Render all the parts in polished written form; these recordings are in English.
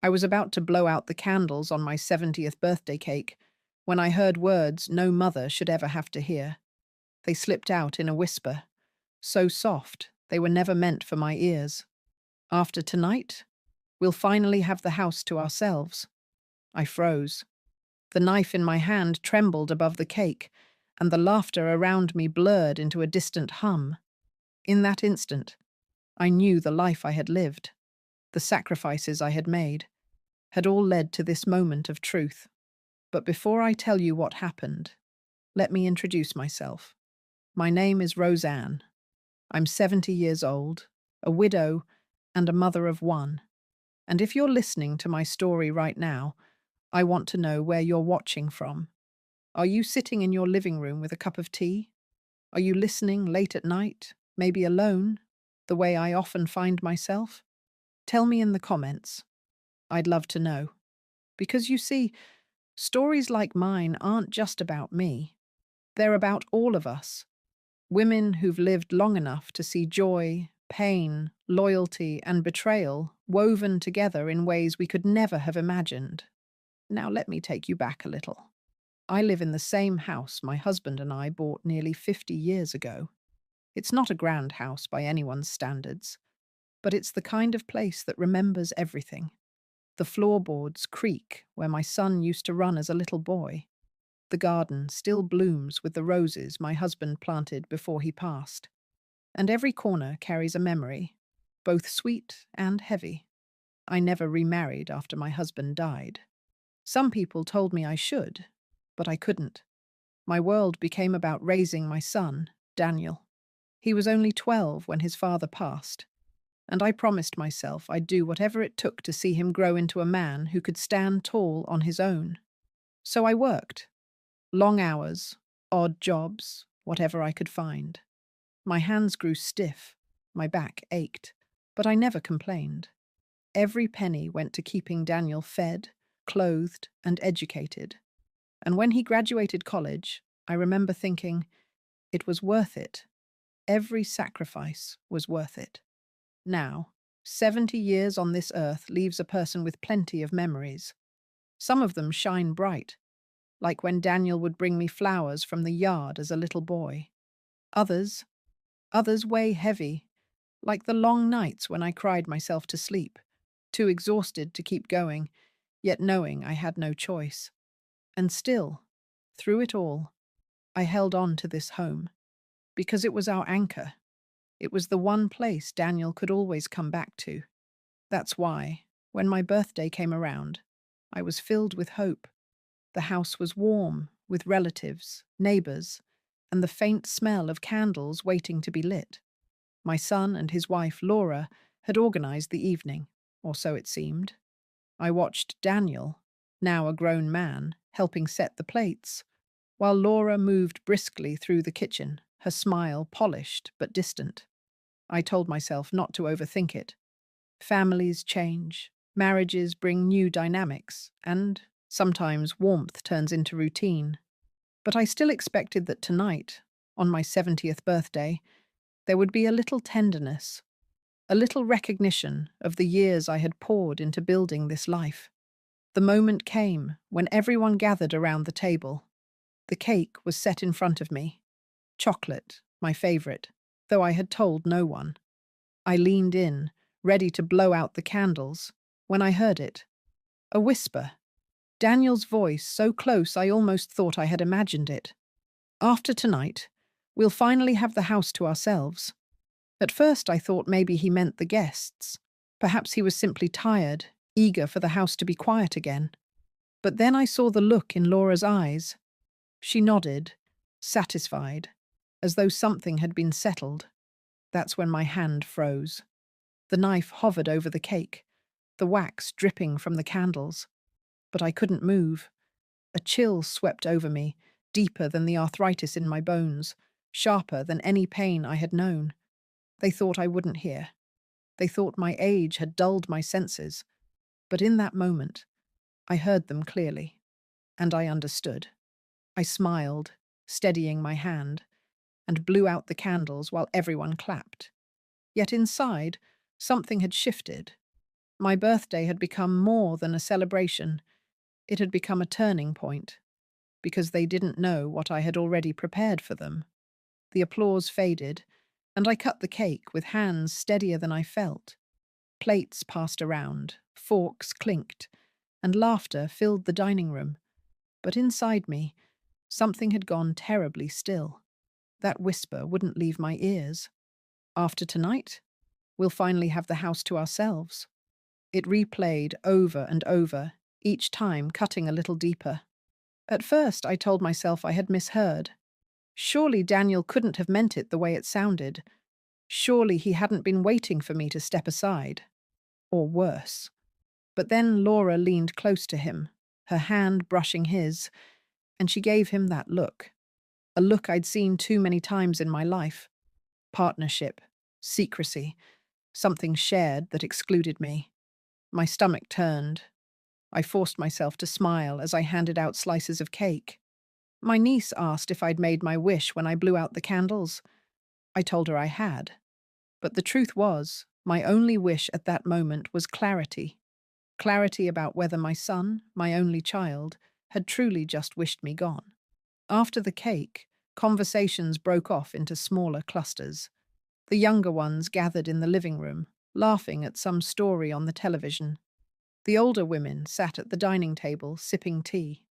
I was about to blow out the candles on my 70th birthday cake when I heard words no mother should ever have to hear. They slipped out in a whisper, so soft they were never meant for my ears. After tonight, we'll finally have the house to ourselves. I froze. The knife in my hand trembled above the cake, and the laughter around me blurred into a distant hum. In that instant, I knew the life I had lived, the sacrifices I had made, had all led to this moment of truth. But before I tell you what happened, let me introduce myself. My name is Roseanne. I'm 70 years old, a widow, and a mother of one. And if you're listening to my story right now, I want to know where you're watching from. Are you sitting in your living room with a cup of tea? Are you listening late at night, maybe alone, the way I often find myself? Tell me in the comments. I'd love to know. Because you see, stories like mine aren't just about me. They're about all of us. Women who've lived long enough to see joy, pain, loyalty, and betrayal woven together in ways we could never have imagined. Now let me take you back a little. I live in the same house my husband and I bought nearly 50 years ago. It's not a grand house by anyone's standards, but it's the kind of place that remembers everything. The floorboards creak where my son used to run as a little boy. The garden still blooms with the roses my husband planted before he passed. And every corner carries a memory, both sweet and heavy. I never remarried after my husband died. Some people told me I should, but I couldn't. My world became about raising my son, Daniel. He was only 12 when his father passed, and I promised myself I'd do whatever it took to see him grow into a man who could stand tall on his own. So I worked. Long hours, odd jobs, whatever I could find. My hands grew stiff, my back ached, but I never complained. Every penny went to keeping Daniel fed, clothed, and educated. And when he graduated college, I remember thinking, it was worth it. Every sacrifice was worth it. Now, 70 years on this earth leaves a person with plenty of memories. Some of them shine bright, like when Daniel would bring me flowers from the yard as a little boy. Others, others weigh heavy, like the long nights when I cried myself to sleep, too exhausted to keep going, yet knowing I had no choice. And still, through it all, I held on to this home, because it was our anchor. It was the one place Daniel could always come back to. That's why, when my birthday came around, I was filled with hope. The house was warm, with relatives, neighbors, and the faint smell of candles waiting to be lit. My son and his wife, Laura, had organized the evening, or so it seemed. I watched Daniel, now a grown man, helping set the plates, while Laura moved briskly through the kitchen, her smile polished but distant. I told myself not to overthink it. Families change, marriages bring new dynamics, and sometimes warmth turns into routine. But I still expected that tonight, on my 70th birthday, there would be a little tenderness, a little recognition of the years I had poured into building this life. The moment came when everyone gathered around the table. The cake was set in front of me. Chocolate, my favorite, though I had told no one. I leaned in, ready to blow out the candles, when I heard it. A whisper. Daniel's voice so close I almost thought I had imagined it. After tonight, we'll finally have the house to ourselves. At first I thought maybe he meant the guests. Perhaps he was simply tired, eager for the house to be quiet again. But then I saw the look in Laura's eyes. She nodded, satisfied, as though something had been settled. That's when my hand froze. The knife hovered over the cake, the wax dripping from the candles. But I couldn't move. A chill swept over me, deeper than the arthritis in my bones, sharper than any pain I had known. They thought I wouldn't hear. They thought my age had dulled my senses. But in that moment, I heard them clearly, and I understood. I smiled, steadying my hand, and blew out the candles while everyone clapped. Yet inside, something had shifted. My birthday had become more than a celebration. It had become a turning point, because they didn't know what I had already prepared for them. The applause faded, and I cut the cake with hands steadier than I felt. Plates passed around, forks clinked, and laughter filled the dining room. But inside me, something had gone terribly still. That whisper wouldn't leave my ears. After tonight, we'll finally have the house to ourselves. It replayed over and over, each time cutting a little deeper. At first, I told myself I had misheard. Surely Daniel couldn't have meant it the way it sounded. Surely he hadn't been waiting for me to step aside. Or worse. But then Laura leaned close to him, her hand brushing his, and she gave him that look. A look I'd seen too many times in my life. Partnership, secrecy, something shared that excluded me. My stomach turned. I forced myself to smile as I handed out slices of cake. My niece asked if I'd made my wish when I blew out the candles. I told her I had. But the truth was, my only wish at that moment was clarity. Clarity about whether my son, my only child, had truly just wished me gone. After the cake, conversations broke off into smaller clusters. The younger ones gathered in the living room, laughing at some story on the television. The older women sat at the dining table, sipping tea.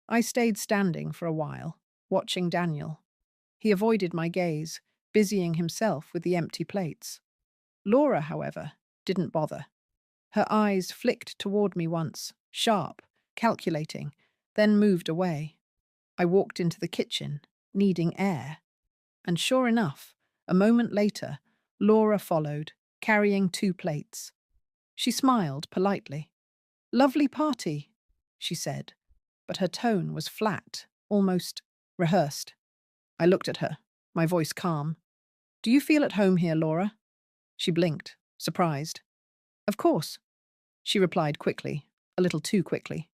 I stayed standing for a while, watching Daniel. He avoided my gaze, busying himself with the empty plates. Laura, however, didn't bother. Her eyes flicked toward me once, sharp, calculating, then moved away. I walked into the kitchen, needing air. And sure enough, a moment later, Laura followed, carrying 2 plates. She smiled politely. "Lovely party," she said, but her tone was flat, almost rehearsed. I looked at her, my voice calm. "Do you feel at home here, Laura?" She blinked, surprised. "Of course," she replied quickly, a little too quickly.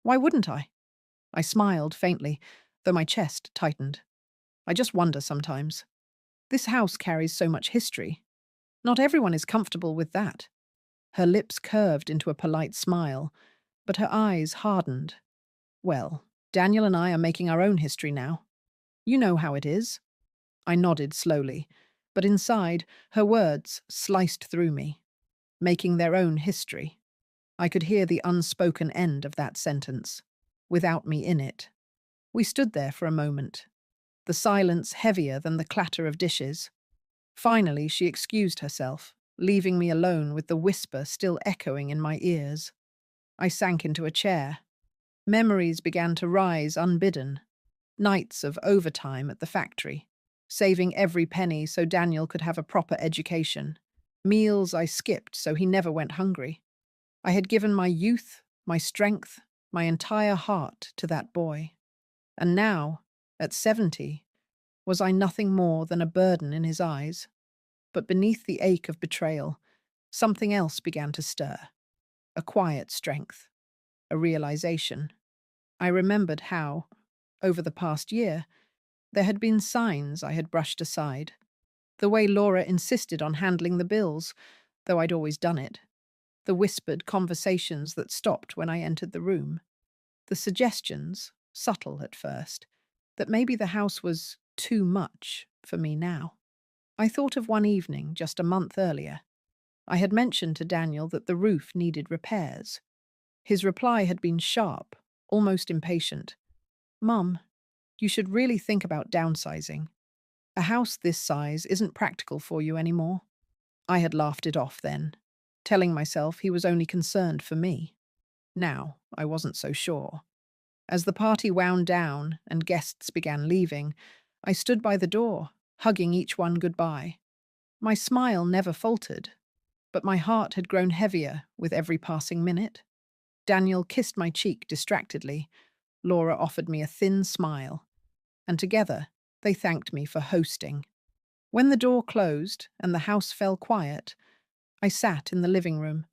"Why wouldn't I?" I smiled faintly, though my chest tightened. "I just wonder sometimes. This house carries so much history. Not everyone is comfortable with that." Her lips curved into a polite smile, but her eyes hardened. "Well, Daniel and I are making our own history now. You know how it is." I nodded slowly, but inside, her words sliced through me. Making their own history. I could hear the unspoken end of that sentence, without me in it. We stood there for a moment, the silence heavier than the clatter of dishes. Finally, she excused herself, leaving me alone with the whisper still echoing in my ears. I sank into a chair. Memories began to rise unbidden. Nights of overtime at the factory, saving every penny so Daniel could have a proper education. Meals I skipped so he never went hungry. I had given my youth, my strength, my entire heart to that boy. And now, at 70, was I nothing more than a burden in his eyes? But beneath the ache of betrayal, something else began to stir. A quiet strength. A realization. I remembered how, over the past year, there had been signs I had brushed aside. The way Laura insisted on handling the bills, though I'd always done it. The whispered conversations that stopped when I entered the room. The suggestions, subtle at first, that maybe the house was too much for me now. I thought of one evening just a month earlier. I had mentioned to Daniel that the roof needed repairs. His reply had been sharp, almost impatient. "Mum, you should really think about downsizing. A house this size isn't practical for you anymore." I had laughed it off then, telling myself he was only concerned for me. Now, I wasn't so sure. As the party wound down and guests began leaving, I stood by the door, hugging each one goodbye. My smile never faltered, but my heart had grown heavier with every passing minute. Daniel kissed my cheek distractedly. Laura offered me a thin smile, and together they thanked me for hosting. When the door closed and the house fell quiet, I sat in the living room,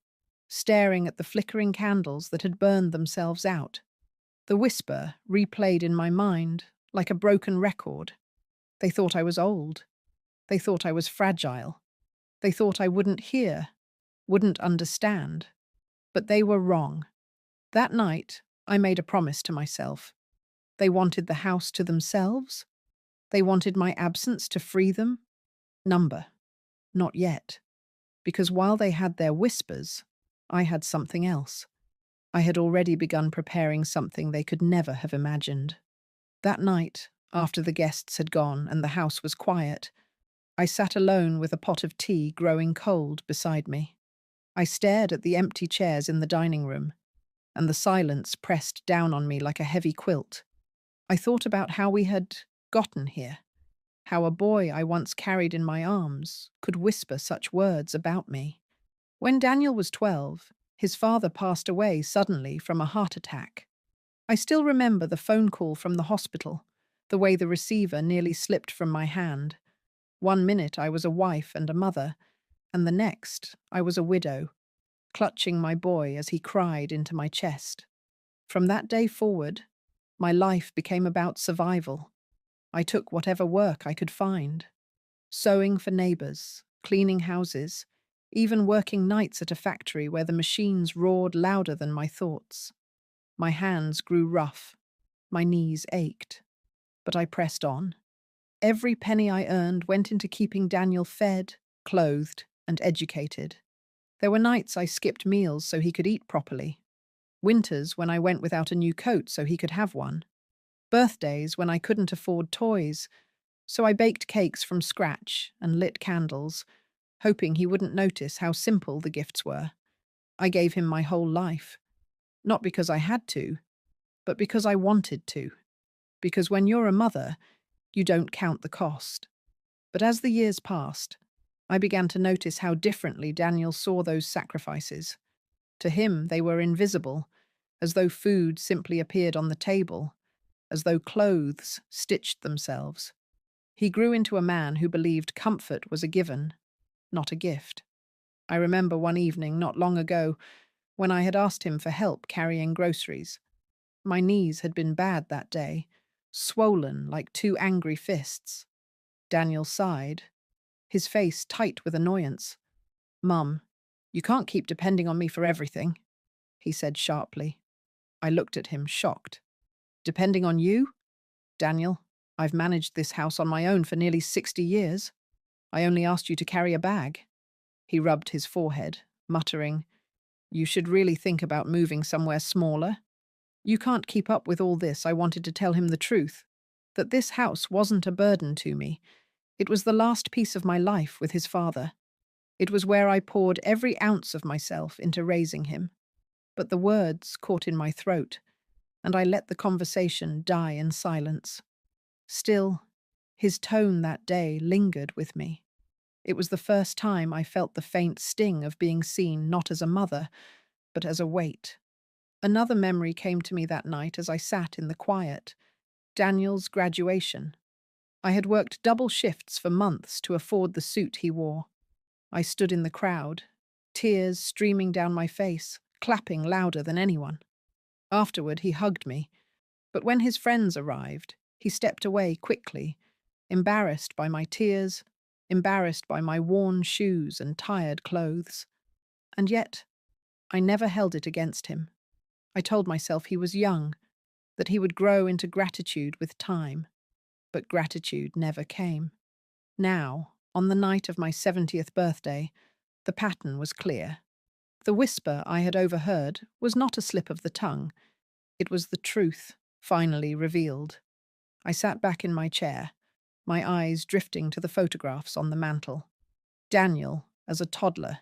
staring at the flickering candles that had burned themselves out. The whisper replayed in my mind like a broken record. They thought I was old. They thought I was fragile. They thought I wouldn't hear, wouldn't understand. But they were wrong. That night, I made a promise to myself. They wanted the house to themselves. They wanted my absence to free them. Number. Not yet. Because while they had their whispers, I had something else. I had already begun preparing something they could never have imagined. That night, after the guests had gone and the house was quiet, I sat alone with a pot of tea growing cold beside me. I stared at the empty chairs in the dining room, and the silence pressed down on me like a heavy quilt. I thought about how we had gotten here, how a boy I once carried in my arms could whisper such words about me. When Daniel was 12, his father passed away suddenly from a heart attack. I still remember the phone call from the hospital, the way the receiver nearly slipped from my hand. One minute I was a wife and a mother, and the next I was a widow, clutching my boy as he cried into my chest. From that day forward, my life became about survival. I took whatever work I could find. Sewing for neighbors, cleaning houses, even working nights at a factory where the machines roared louder than my thoughts. My hands grew rough, my knees ached, but I pressed on. Every penny I earned went into keeping Daniel fed, clothed, and educated. There were nights I skipped meals so he could eat properly. Winters when I went without a new coat so he could have one. Birthdays when I couldn't afford toys, so I baked cakes from scratch and lit candles, hoping he wouldn't notice how simple the gifts were. I gave him my whole life, not because I had to, but because I wanted to. Because when you're a mother, you don't count the cost. But as the years passed, I began to notice how differently Daniel saw those sacrifices. To him, they were invisible, as though food simply appeared on the table, as though clothes stitched themselves. He grew into a man who believed comfort was a given, not a gift. I remember one evening not long ago when I had asked him for help carrying groceries. My knees had been bad that day, swollen like two angry fists. Daniel sighed, his face tight with annoyance. "Mum, you can't keep depending on me for everything," he said sharply. I looked at him, shocked. "Depending on you? Daniel, I've managed this house on my own for nearly 60 years. I only asked you to carry a bag." He rubbed his forehead, muttering, "You should really think about moving somewhere smaller. You can't keep up with all this." I wanted to tell him the truth, that this house wasn't a burden to me. It was the last piece of my life with his father. It was where I poured every ounce of myself into raising him. But the words caught in my throat, and I let the conversation die in silence. Still, his tone that day lingered with me. It was the first time I felt the faint sting of being seen not as a mother, but as a weight. Another memory came to me that night as I sat in the quiet. Daniel's graduation. I had worked double shifts for months to afford the suit he wore. I stood in the crowd, tears streaming down my face, clapping louder than anyone. Afterward, he hugged me, but when his friends arrived, he stepped away quickly, embarrassed by my tears, embarrassed by my worn shoes and tired clothes. And yet, I never held it against him. I told myself he was young, that he would grow into gratitude with time. But gratitude never came. Now, on the night of my 70th birthday, the pattern was clear. The whisper I had overheard was not a slip of the tongue. It was the truth, finally revealed. I sat back in my chair, my eyes drifting to the photographs on the mantel. Daniel, as a toddler,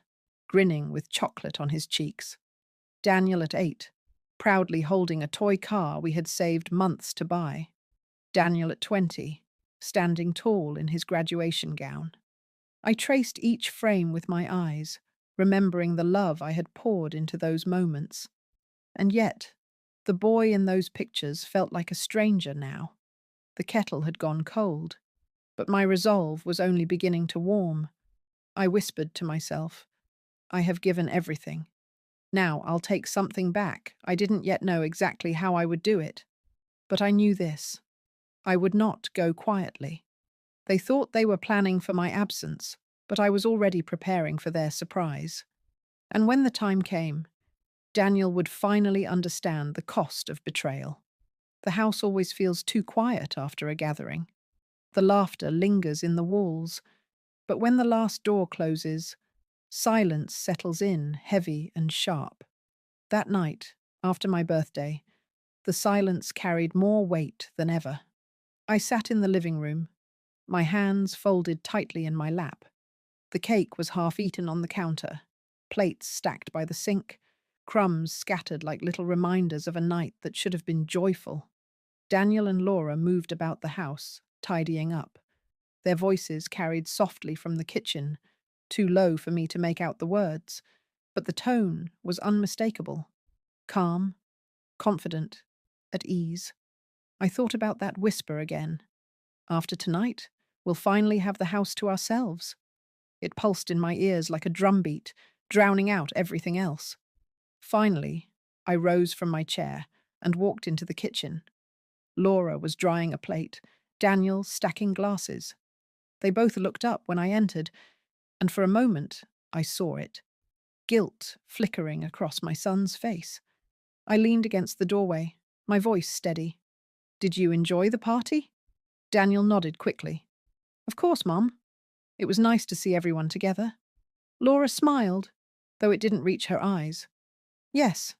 grinning with chocolate on his cheeks. Daniel at 8, proudly holding a toy car we had saved months to buy. Daniel at 20, standing tall in his graduation gown. I traced each frame with my eyes, remembering the love I had poured into those moments. And yet, the boy in those pictures felt like a stranger now. The kettle had gone cold, but my resolve was only beginning to warm. I whispered to myself, "I have given everything. Now I'll take something back." I didn't yet know exactly how I would do it, but I knew this. I would not go quietly. They thought they were planning for my absence, but I was already preparing for their surprise. And when the time came, Daniel would finally understand the cost of betrayal. The house always feels too quiet after a gathering. The laughter lingers in the walls, but when the last door closes, silence settles in, heavy and sharp. That night, after my birthday, the silence carried more weight than ever. I sat in the living room, my hands folded tightly in my lap. The cake was half eaten on the counter, plates stacked by the sink, crumbs scattered like little reminders of a night that should have been joyful. Daniel and Laura moved about the house, tidying up. Their voices carried softly from the kitchen, too low for me to make out the words, but the tone was unmistakable. Calm, confident, at ease. I thought about that whisper again. After tonight, we'll finally have the house to ourselves. It pulsed in my ears like a drumbeat, drowning out everything else. Finally, I rose from my chair and walked into the kitchen. Laura was drying a plate, Daniel stacking glasses. They both looked up when I entered, and for a moment I saw it. Guilt flickering across my son's face. I leaned against the doorway, my voice steady. "Did you enjoy the party?" Daniel nodded quickly. "Of course, Mum. It was nice to see everyone together." Laura smiled, though it didn't reach her eyes. "Yes,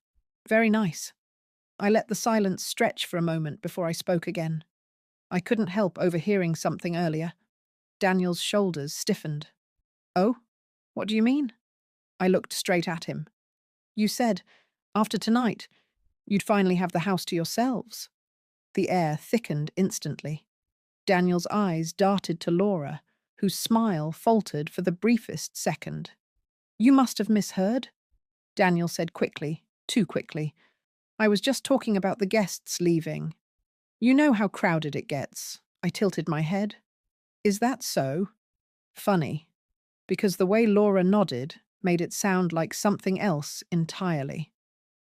very nice." I let the silence stretch for a moment before I spoke again. I couldn't help overhearing something earlier. Daniel's shoulders stiffened. "Oh? What do you mean?" I looked straight at him. "You said, after tonight, you'd finally have the house to yourselves." The air thickened instantly. Daniel's eyes darted to Laura, whose smile faltered for the briefest second. "You must have misheard," Daniel said quickly, too quickly. "I was just talking about the guests leaving. You know how crowded it gets." I tilted my head. "Is that so?" Funny, because the way Laura nodded made it sound like something else entirely.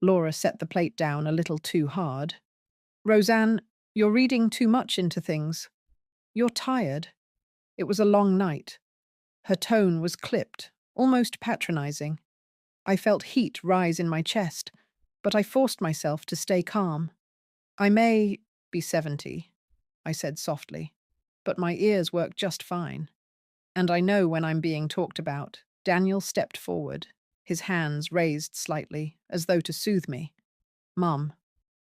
Laura set the plate down a little too hard. "Roseanne, you're reading too much into things. You're tired. It was a long night." Her tone was clipped, almost patronizing. I felt heat rise in my chest, but I forced myself to stay calm. "I may be 70, I said softly, "but my ears work just fine. And I know when I'm being talked about." Daniel stepped forward, his hands raised slightly, as though to soothe me. "Mum,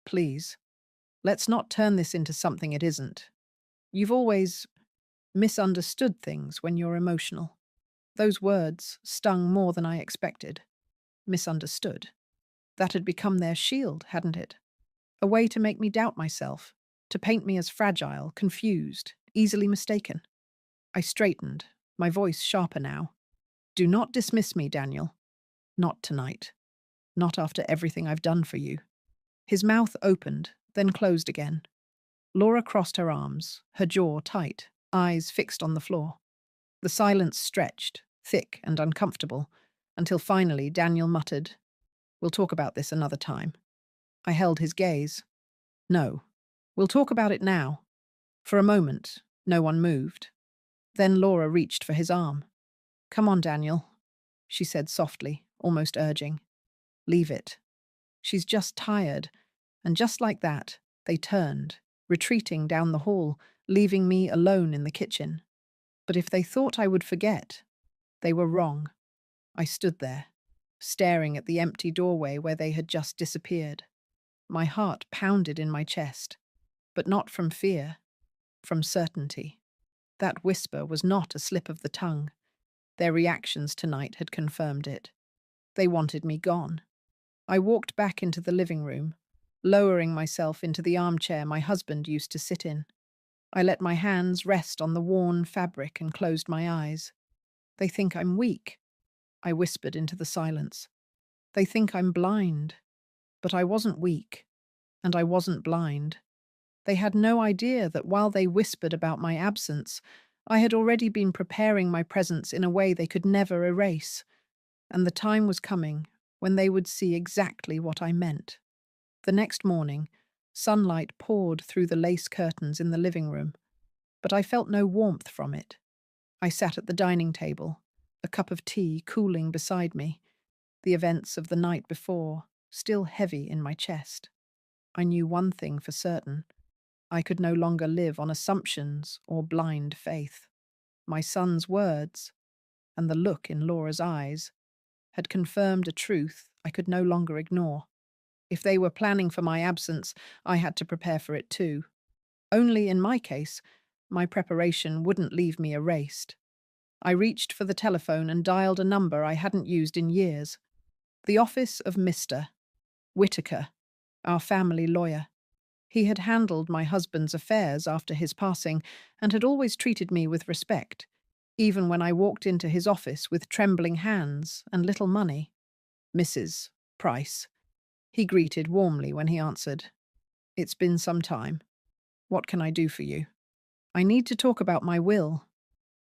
please, let's not turn this into something it isn't. You've always misunderstood things when you're emotional." Those words stung more than I expected. Misunderstood. That had become their shield, hadn't it? A way to make me doubt myself, to paint me as fragile, confused, easily mistaken. I straightened, my voice sharper now. "Do not dismiss me, Daniel. Not tonight. Not after everything I've done for you." His mouth opened, then closed again. Laura crossed her arms, her jaw tight, eyes fixed on the floor. The silence stretched, thick and uncomfortable, until finally Daniel muttered, "We'll talk about this another time." I held his gaze. "No, we'll talk about it now." For a moment, no one moved. Then Laura reached for his arm. "Come on, Daniel," she said softly, almost urging. "Leave it. She's just tired." And just like that, they turned, retreating down the hall, leaving me alone in the kitchen. But if they thought I would forget, they were wrong. I stood there, staring at the empty doorway where they had just disappeared. My heart pounded in my chest, but not from fear, from certainty. That whisper was not a slip of the tongue. Their reactions tonight had confirmed it. They wanted me gone. I walked back into the living room, lowering myself into the armchair my husband used to sit in. I let my hands rest on the worn fabric and closed my eyes. "They think I'm weak," I whispered into the silence. "They think I'm blind." But I wasn't weak, and I wasn't blind. They had no idea that while they whispered about my absence, I had already been preparing my presence in a way they could never erase. And the time was coming when they would see exactly what I meant. The next morning, sunlight poured through the lace curtains in the living room, but I felt no warmth from it. I sat at the dining table, a cup of tea cooling beside me. The events of the night before, still heavy in my chest. I knew one thing for certain. I could no longer live on assumptions or blind faith. My son's words, and the look in Laura's eyes, had confirmed a truth I could no longer ignore. If they were planning for my absence, I had to prepare for it too. Only in my case, my preparation wouldn't leave me erased. I reached for the telephone and dialed a number I hadn't used in years. The office of Mr. Whitaker, our family lawyer. He had handled my husband's affairs after his passing and had always treated me with respect, even when I walked into his office with trembling hands and little money. Mrs. Price. He greeted warmly when he answered. It's been some time. What can I do for you? I need to talk about my will,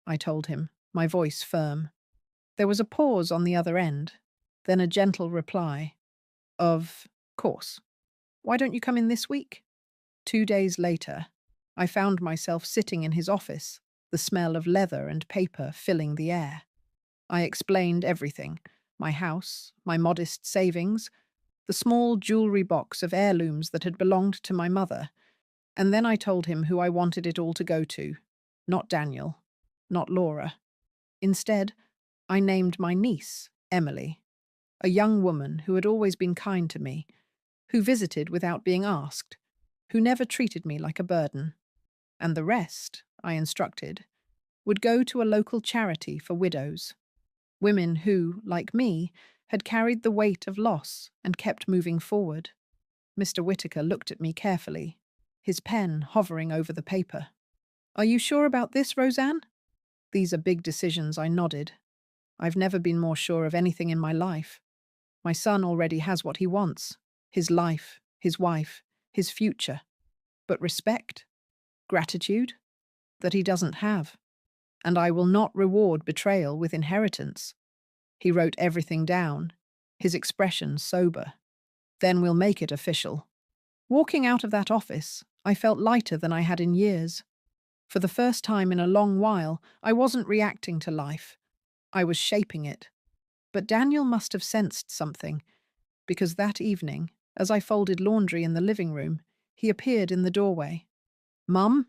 I told him, my voice firm. There was a pause on the other end, then a gentle reply. Of course. Why don't you come in this week? 2 days later, I found myself sitting in his office, the smell of leather and paper filling the air. I explained everything, my house, my modest savings, the small jewelry box of heirlooms that had belonged to my mother, and then I told him who I wanted it all to go to. Not Daniel, not Laura. Instead, I named my niece, Emily, a young woman who had always been kind to me, who visited without being asked, who never treated me like a burden. And the rest, I instructed, would go to a local charity for widows. Women who, like me, had carried the weight of loss and kept moving forward. Mr. Whitaker looked at me carefully, his pen hovering over the paper. Are you sure about this, Roseanne? These are big decisions, I nodded. I've never been more sure of anything in my life. My son already has what he wants, his life, his wife, his future. But respect, gratitude, that he doesn't have. And I will not reward betrayal with inheritance. He wrote everything down, his expression sober. Then we'll make it official. Walking out of that office, I felt lighter than I had in years. For the first time in a long while, I wasn't reacting to life. I was shaping it. But Daniel must have sensed something, because that evening, as I folded laundry in the living room, he appeared in the doorway. Mum?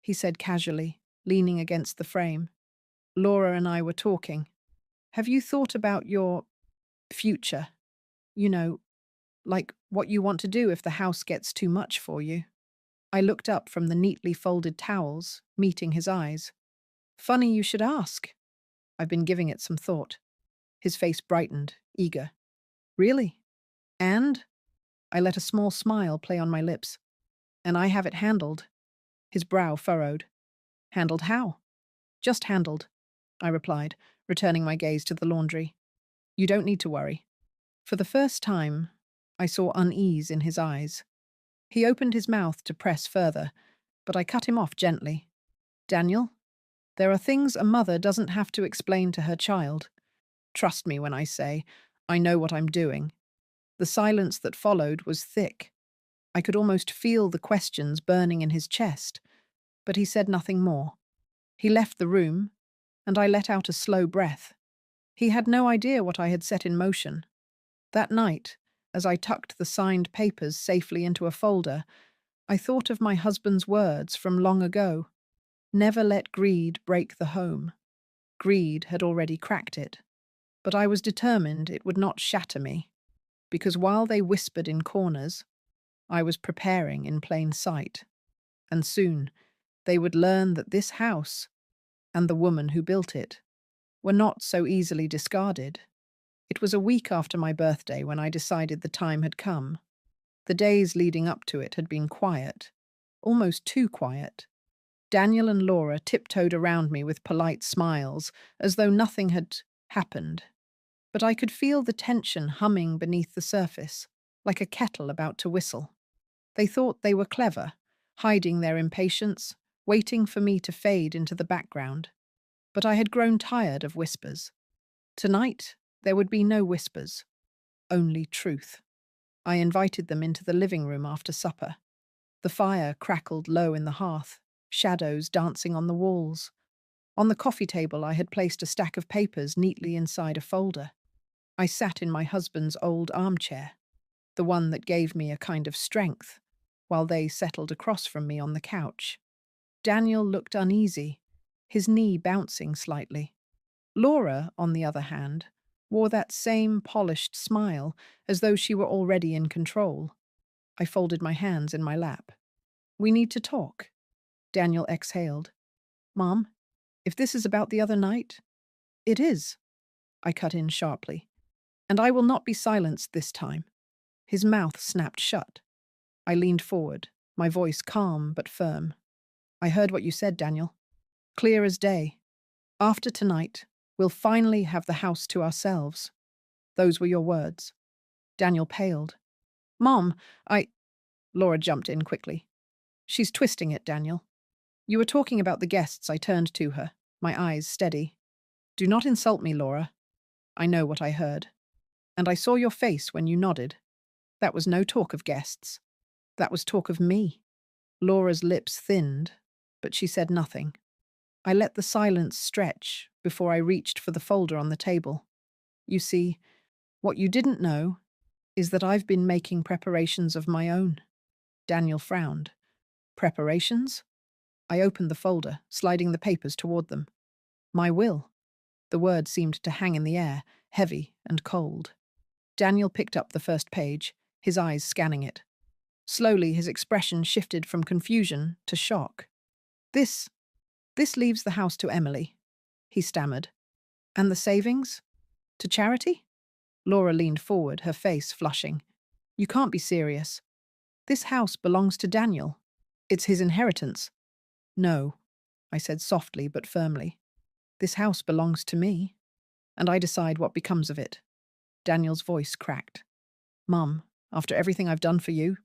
He said casually, leaning against the frame. Laura and I were talking. Have you thought about your future? You know, like what you want to do if the house gets too much for you. I looked up from the neatly folded towels, meeting his eyes. Funny you should ask. I've been giving it some thought. His face brightened, eager. Really? And? I let a small smile play on my lips. And I have it handled. His brow furrowed. Handled how? Just handled, I replied, returning my gaze to the laundry. You don't need to worry. For the first time, I saw unease in his eyes. He opened his mouth to press further, but I cut him off gently. Daniel, there are things a mother doesn't have to explain to her child. Trust me when I say, I know what I'm doing. The silence that followed was thick. I could almost feel the questions burning in his chest, but he said nothing more. He left the room, and I let out a slow breath. He had no idea what I had set in motion. That night, as I tucked the signed papers safely into a folder, I thought of my husband's words from long ago. Never let greed break the home. Greed had already cracked it. But I was determined it would not shatter me, because while they whispered in corners, I was preparing in plain sight. And soon, they would learn that this house, and the woman who built it, were not so easily discarded. It was a week after my birthday when I decided the time had come. The days leading up to it had been quiet, almost too quiet. Daniel and Laura tiptoed around me with polite smiles, as though nothing had happened. But I could feel the tension humming beneath the surface, like a kettle about to whistle. They thought they were clever, hiding their impatience, waiting for me to fade into the background. But I had grown tired of whispers. Tonight, there would be no whispers, only truth. I invited them into the living room after supper. The fire crackled low in the hearth, shadows dancing on the walls. On the coffee table, I had placed a stack of papers neatly inside a folder. I sat in my husband's old armchair. the one that gave me a kind of strength, while they settled across from me on the couch. Daniel looked uneasy, his knee bouncing slightly. Laura, on the other hand, wore that same polished smile, as though she were already in control. I folded my hands in my lap. "We need to talk." Daniel exhaled. "Mom, if this is about the other night—" "It is," I cut in sharply. "And I will not be silenced this time." His mouth snapped shut. I leaned forward, my voice calm but firm. "I heard what you said, Daniel. Clear as day. After tonight, we'll finally have the house to ourselves. Those were your words." Daniel paled. "Mom, I—" Laura jumped in quickly. "She's twisting it, Daniel. You were talking about the guests." I turned to her, my eyes steady. "Do not insult me, Laura. I know what I heard. And I saw your face when you nodded. That was no talk of guests. That was talk of me." Laura's lips thinned, but she said nothing. I let the silence stretch before I reached for the folder on the table. "You see, what you didn't know is that I've been making preparations of my own." Daniel frowned. "Preparations?" I opened the folder, sliding the papers toward them. "My will." The word seemed to hang in the air, heavy and cold. Daniel picked up the first page, his eyes scanning it. Slowly, his expression shifted from confusion to shock. This leaves the house to Emily," he stammered. "And the savings? To charity?" Laura leaned forward, her face flushing. "You can't be serious. This house belongs to Daniel. It's his inheritance." "No," I said softly but firmly. "This house belongs to me, and I decide what becomes of it." Daniel's voice cracked. "Mum, after everything I've done for you—"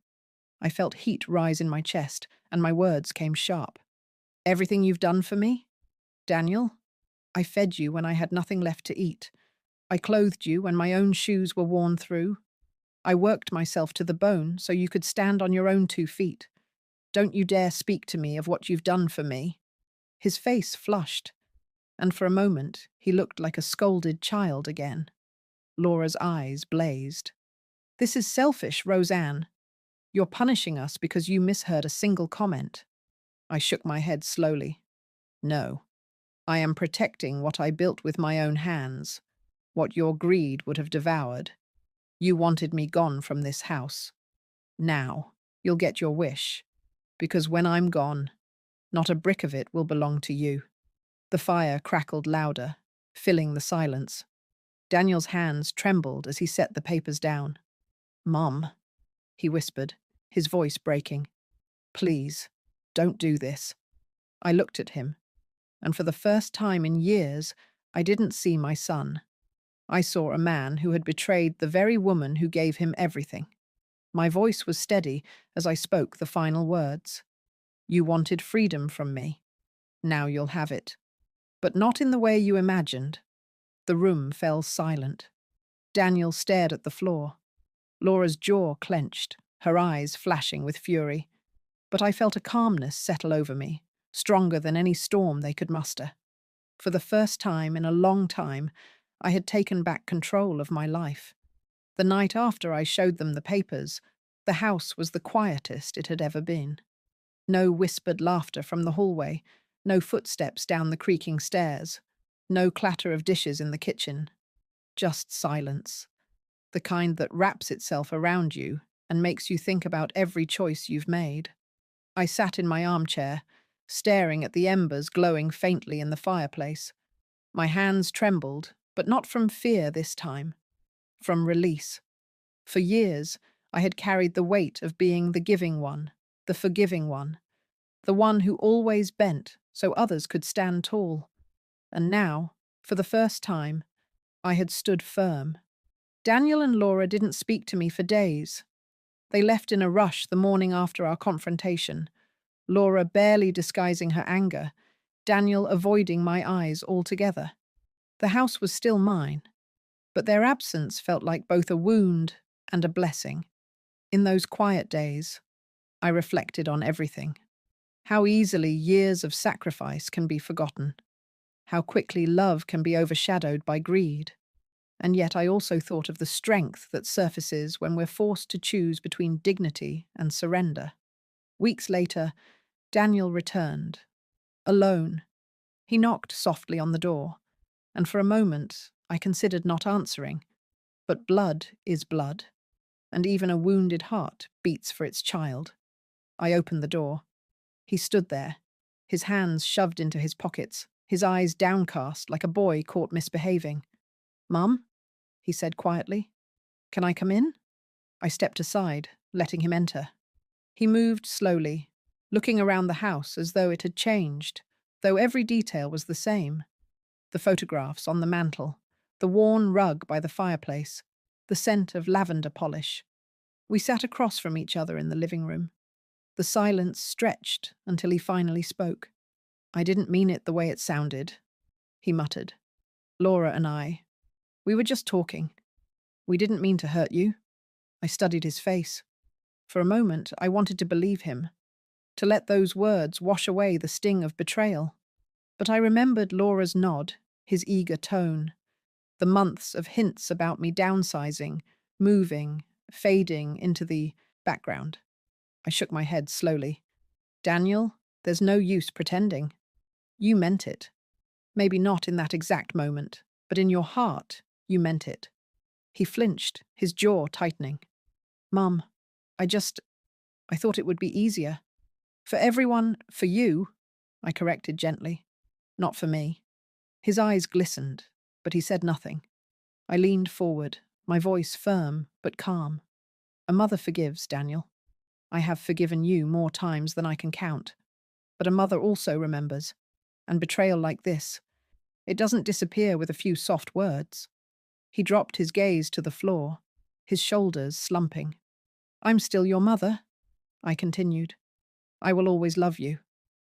I felt heat rise in my chest, and my words came sharp. "Everything you've done for me? Daniel? I fed you when I had nothing left to eat. I clothed you when my own shoes were worn through. I worked myself to the bone so you could stand on your own 2 feet. Don't you dare speak to me of what you've done for me." His face flushed, and for a moment he looked like a scolded child again. Laura's eyes blazed. "This is selfish, Roseanne. You're punishing us because you misheard a single comment." I shook my head slowly. "No. I am protecting what I built with my own hands, what your greed would have devoured. You wanted me gone from this house. Now, you'll get your wish, because when I'm gone, not a brick of it will belong to you." The fire crackled louder, filling the silence. Daniel's hands trembled as he set the papers down. "Mom," he whispered, his voice breaking. "Please, don't do this." I looked at him, and for the first time in years, I didn't see my son. I saw a man who had betrayed the very woman who gave him everything. My voice was steady as I spoke the final words. "You wanted freedom from me. Now you'll have it. But not in the way you imagined." The room fell silent. Daniel stared at the floor. Laura's jaw clenched, her eyes flashing with fury. But I felt a calmness settle over me, stronger than any storm they could muster. For the first time in a long time, I had taken back control of my life. The night after I showed them the papers, the house was the quietest it had ever been. No whispered laughter from the hallway, no footsteps down the creaking stairs, no clatter of dishes in the kitchen. Just silence, the kind that wraps itself around you and makes you think about every choice you've made. I sat in my armchair, staring at the embers glowing faintly in the fireplace. My hands trembled, but not from fear this time, from release. For years, I had carried the weight of being the giving one, the forgiving one, the one who always bent so others could stand tall. And now, for the first time, I had stood firm. Daniel and Laura didn't speak to me for days. They left in a rush the morning after our confrontation, Laura barely disguising her anger, Daniel avoiding my eyes altogether. The house was still mine, but their absence felt like both a wound and a blessing. In those quiet days, I reflected on everything. How easily years of sacrifice can be forgotten. How quickly love can be overshadowed by greed. And yet I also thought of the strength that surfaces when we're forced to choose between dignity and surrender. Weeks later, Daniel returned, alone. He knocked softly on the door, and for a moment I considered not answering. But blood is blood, and even a wounded heart beats for its child. I opened the door. He stood there, his hands shoved into his pockets, his eyes downcast like a boy caught misbehaving. "Mum?" he said quietly. "Can I come in?" I stepped aside, letting him enter. He moved slowly, looking around the house as though it had changed, though every detail was the same. The photographs on the mantel, the worn rug by the fireplace, the scent of lavender polish. We sat across from each other in the living room. The silence stretched until he finally spoke. "I didn't mean it the way it sounded," he muttered. "Laura and I, we were just talking. We didn't mean to hurt you." I studied his face. For a moment, I wanted to believe him, to let those words wash away the sting of betrayal. But I remembered Laura's nod, his eager tone, the months of hints about me downsizing, moving, fading into the background. I shook my head slowly. "Daniel, there's no use pretending. You meant it. Maybe not in that exact moment, but in your heart, you meant it." He flinched, his jaw tightening. "Mum, I thought it would be easier. For everyone, for you," I corrected gently. "Not for me." His eyes glistened, but he said nothing. I leaned forward, my voice firm but calm. "A mother forgives, Daniel. I have forgiven you more times than I can count. But a mother also remembers. And betrayal like this, it doesn't disappear with a few soft words." He dropped his gaze to the floor, his shoulders slumping. "I'm still your mother," I continued. "I will always love you.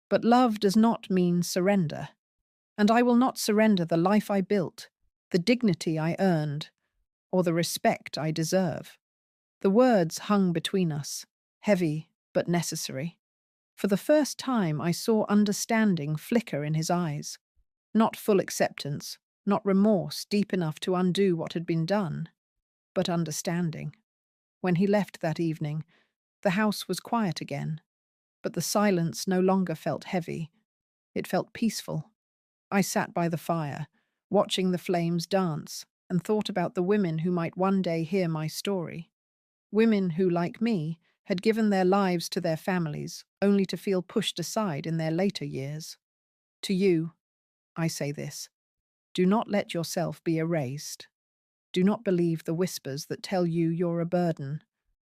But love does not mean surrender. And I will not surrender the life I built, the dignity I earned, or the respect I deserve." The words hung between us, heavy but necessary. For the first time, I saw understanding flicker in his eyes. Not full acceptance, not remorse deep enough to undo what had been done, but understanding. When he left that evening, the house was quiet again, but the silence no longer felt heavy. It felt peaceful. I sat by the fire, watching the flames dance, and thought about the women who might one day hear my story. Women who, like me, had given their lives to their families only to feel pushed aside in their later years. To you, I say this: do not let yourself be erased. Do not believe the whispers that tell you you're a burden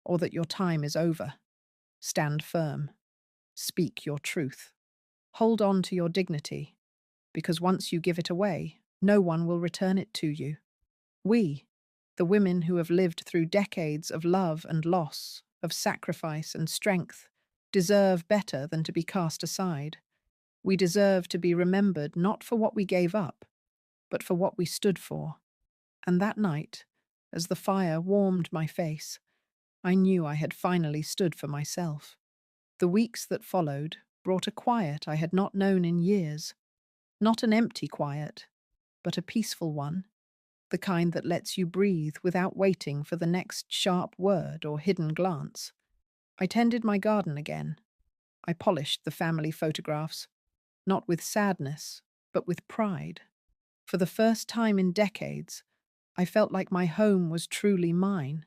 or that your time is over. Stand firm. Speak your truth. Hold on to your dignity, because once you give it away, no one will return it to you. We, the women who have lived through decades of love and loss, of sacrifice and strength, deserve better than to be cast aside. We deserve to be remembered not for what we gave up, but for what we stood for. And that night, as the fire warmed my face, I knew I had finally stood for myself. The weeks that followed brought a quiet I had not known in years. Not an empty quiet, but a peaceful one, the kind that lets you breathe without waiting for the next sharp word or hidden glance. I tended my garden again. I polished the family photographs, not with sadness, but with pride. For the first time in decades, I felt like my home was truly mine,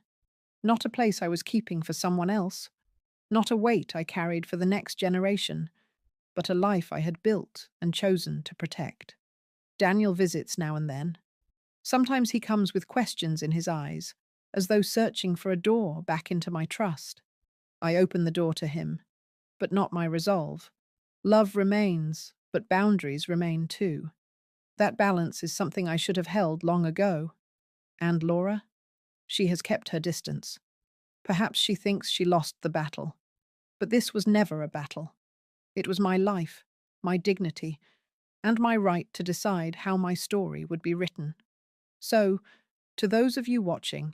not a place I was keeping for someone else, not a weight I carried for the next generation, but a life I had built and chosen to protect. Daniel visits now and then. Sometimes he comes with questions in his eyes, as though searching for a door back into my trust. I open the door to him, but not my resolve. Love remains, but boundaries remain too. That balance is something I should have held long ago. And Laura? She has kept her distance. Perhaps she thinks she lost the battle. But this was never a battle. It was my life, my dignity, and my right to decide how my story would be written. So, to those of you watching,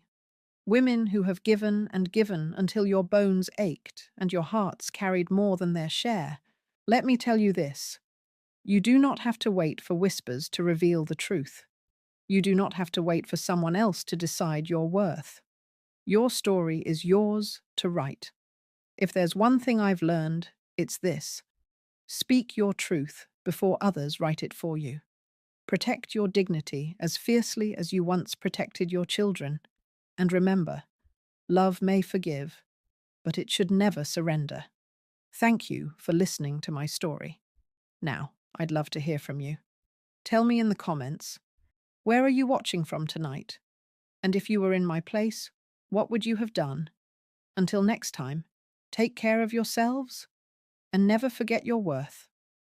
women who have given and given until your bones ached and your hearts carried more than their share, let me tell you this: you do not have to wait for whispers to reveal the truth. You do not have to wait for someone else to decide your worth. Your story is yours to write. If there's one thing I've learned, it's this: speak your truth before others write it for you. Protect your dignity as fiercely as you once protected your children. And remember, love may forgive, but it should never surrender. Thank you for listening to my story. Now, I'd love to hear from you. Tell me in the comments, where are you watching from tonight? And if you were in my place, what would you have done? Until next time, take care of yourselves and never forget your worth.